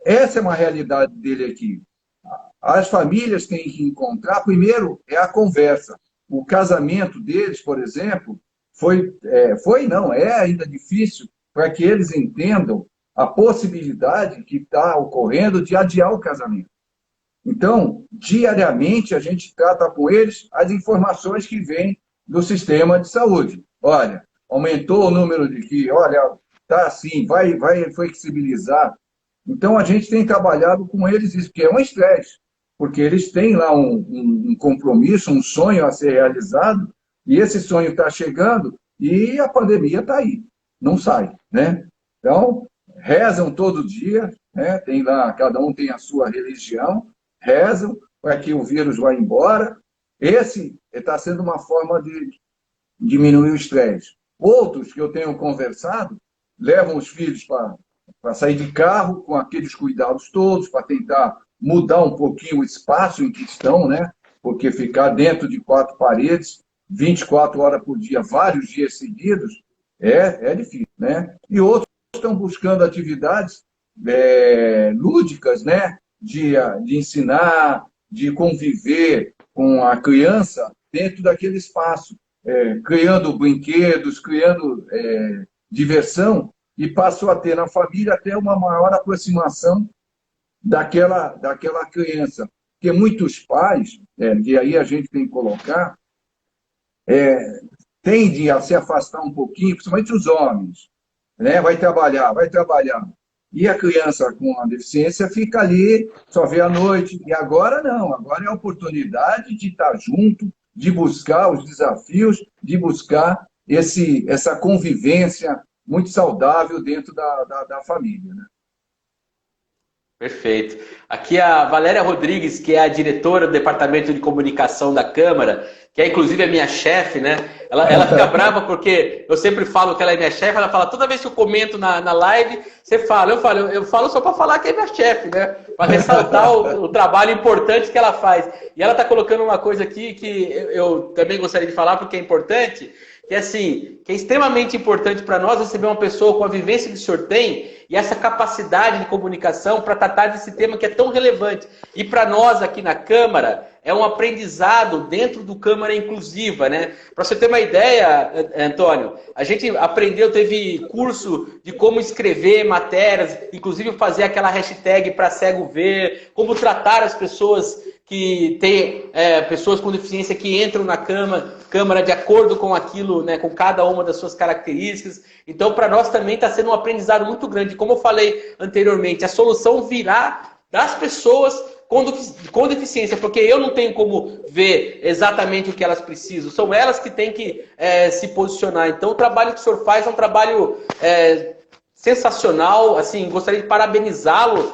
Essa é uma realidade dele aqui. As famílias têm que encontrar, primeiro, é a conversa. O casamento deles, por exemplo, é ainda difícil para que eles entendam a possibilidade que está ocorrendo de adiar o casamento. Então, diariamente, a gente trata com eles as informações que vêm do sistema de saúde. Olha, aumentou o número de que, olha, está assim, vai flexibilizar. Então, a gente tem trabalhado com eles isso, que é um estresse, porque eles têm lá um compromisso, um sonho a ser realizado, e esse sonho está chegando e a pandemia está aí, não sai, né? Então, rezam todo dia, né? Tem lá, cada um tem a sua religião, rezam para que o vírus vá embora. Esse está sendo uma forma de diminuir o estresse. Outros que eu tenho conversado levam os filhos para sair de carro com aqueles cuidados todos, para tentar mudar um pouquinho o espaço em que estão, né? Porque ficar dentro de 4 paredes, 24 horas por dia, vários dias seguidos, é difícil, né? E outros estão buscando atividades lúdicas, né? De ensinar, de conviver com a criança dentro daquele espaço, criando brinquedos, criando diversão, e passou a ter na família até uma maior aproximação daquela criança. Porque muitos pais, e aí a gente tem que colocar, tendem a se afastar um pouquinho, principalmente os homens, né? Vai trabalhar. e a criança com a deficiência fica ali, só vê à noite. E agora não, agora é a oportunidade de estar junto, de buscar os desafios, de buscar essa convivência muito saudável dentro da família, né? Perfeito. Aqui a Valéria Rodrigues, que é a diretora do Departamento de Comunicação da Câmara, que é inclusive a minha chefe, né? Ela fica brava porque eu sempre falo que ela é minha chefe, ela fala, toda vez que eu comento na live, você fala, eu falo só para falar que é minha chefe, né? Para ressaltar o trabalho importante que ela faz. E ela está colocando uma coisa aqui que eu também gostaria de falar porque é importante, que é assim, que é extremamente importante para nós receber uma pessoa com a vivência que o senhor tem e essa capacidade de comunicação para tratar desse tema que é tão relevante. E para nós aqui na Câmara, é um aprendizado dentro do Câmara Inclusiva, né? Para você ter uma ideia, Antônio, a gente aprendeu, teve curso de como escrever matérias, inclusive fazer aquela hashtag para cego ver, como tratar as pessoas que têm pessoas com deficiência que entram na Câmara de acordo com aquilo, né, com cada uma das suas características. Então, para nós também está sendo um aprendizado muito grande. Como eu falei anteriormente, a solução virá das pessoas com deficiência, porque eu não tenho como ver exatamente o que elas precisam. São elas que têm que se posicionar. Então, o trabalho que o senhor faz é um trabalho sensacional. Assim, gostaria de parabenizá-lo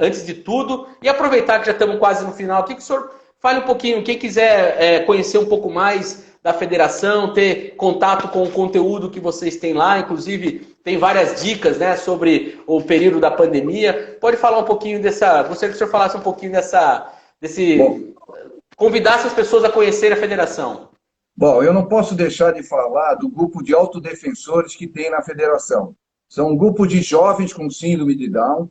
antes de tudo. E aproveitar que já estamos quase no final, que o senhor fale um pouquinho, quem quiser conhecer um pouco mais da federação, ter contato com o conteúdo que vocês têm lá, inclusive tem várias dicas, né, sobre o período da pandemia. Pode falar um pouquinho gostaria que o senhor falasse um pouquinho convidasse as pessoas a conhecerem a federação. Bom, eu não posso deixar de falar do grupo de autodefensores que tem na federação. São um grupo de jovens com síndrome de Down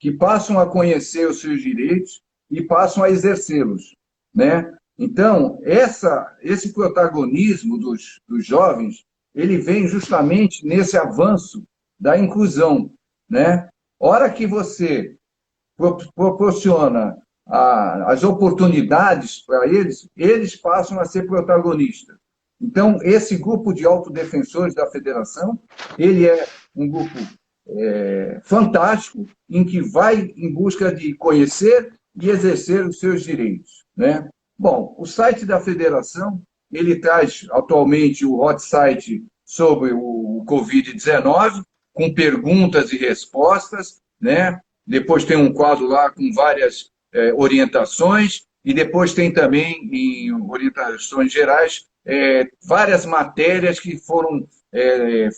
que passam a conhecer os seus direitos e passam a exercê-los, né? Então, esse protagonismo dos jovens, ele vem justamente nesse avanço da inclusão, né? Hora que você proporciona as oportunidades para eles, eles passam a ser protagonistas. Então, esse grupo de autodefensores da federação, ele é um grupo fantástico, em que vai em busca de conhecer e exercer os seus direitos, né? Bom, o site da federação, ele traz atualmente o hot site sobre o Covid-19, com perguntas e respostas, né? Depois tem um quadro lá com várias orientações, e depois tem também, em orientações gerais, várias matérias que foram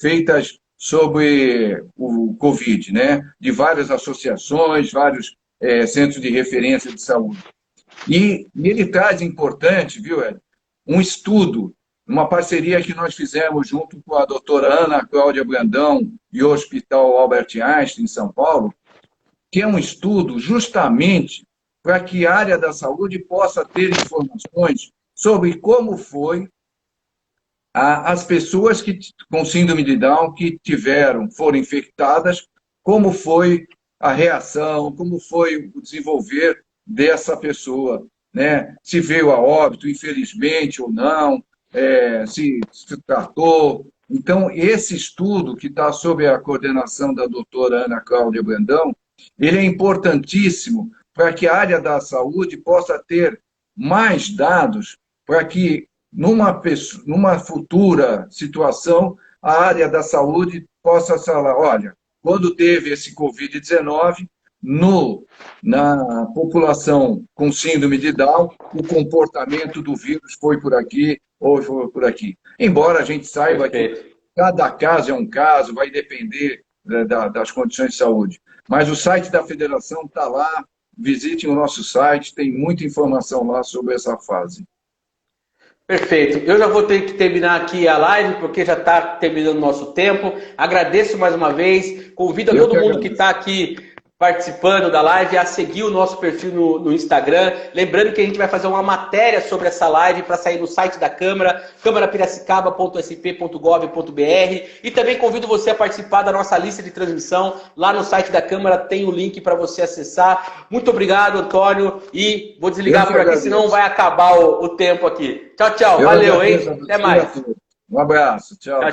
feitas sobre o Covid, né? De várias associações, vários centros de referência de saúde. E ele traz importante, viu, Ed? Um estudo, uma parceria que nós fizemos junto com a doutora Ana Cláudia Brandão e o Hospital Albert Einstein, em São Paulo, que é um estudo justamente para que a área da saúde possa ter informações sobre como foi as pessoas com síndrome de Down que foram infectadas, como foi a reação, como foi o desenvolver dessa pessoa, né? Se veio a óbito, infelizmente, ou não, se tratou. Então, esse estudo, que está sob a coordenação da doutora Ana Cláudia Brandão, ele é importantíssimo para que a área da saúde possa ter mais dados para que, numa futura situação, a área da saúde possa falar, olha, quando teve esse Covid-19, na população com síndrome de Down, o comportamento do vírus foi por aqui ou foi por aqui. Embora a gente saiba que cada caso é um caso, vai depender das condições de saúde. Mas o site da federação está lá, visitem o nosso site, tem muita informação lá sobre essa fase. Perfeito. Eu já vou ter que terminar aqui a live, porque já está terminando o nosso tempo. Agradeço mais uma vez. Convido a todo mundo que está aqui participando da live a seguir o nosso perfil no Instagram. Lembrando que a gente vai fazer uma matéria sobre essa live para sair no site da Câmara, câmarapiracicaba.sp.gov.br, e também convido você a participar da nossa lista de transmissão. Lá no site da Câmara tem o link para você acessar. Muito obrigado, Antônio, e vou desligar por aqui, senão vai acabar o tempo aqui. Tchau, tchau. Valeu, hein? Até mais. Um abraço. Tchau, tchau.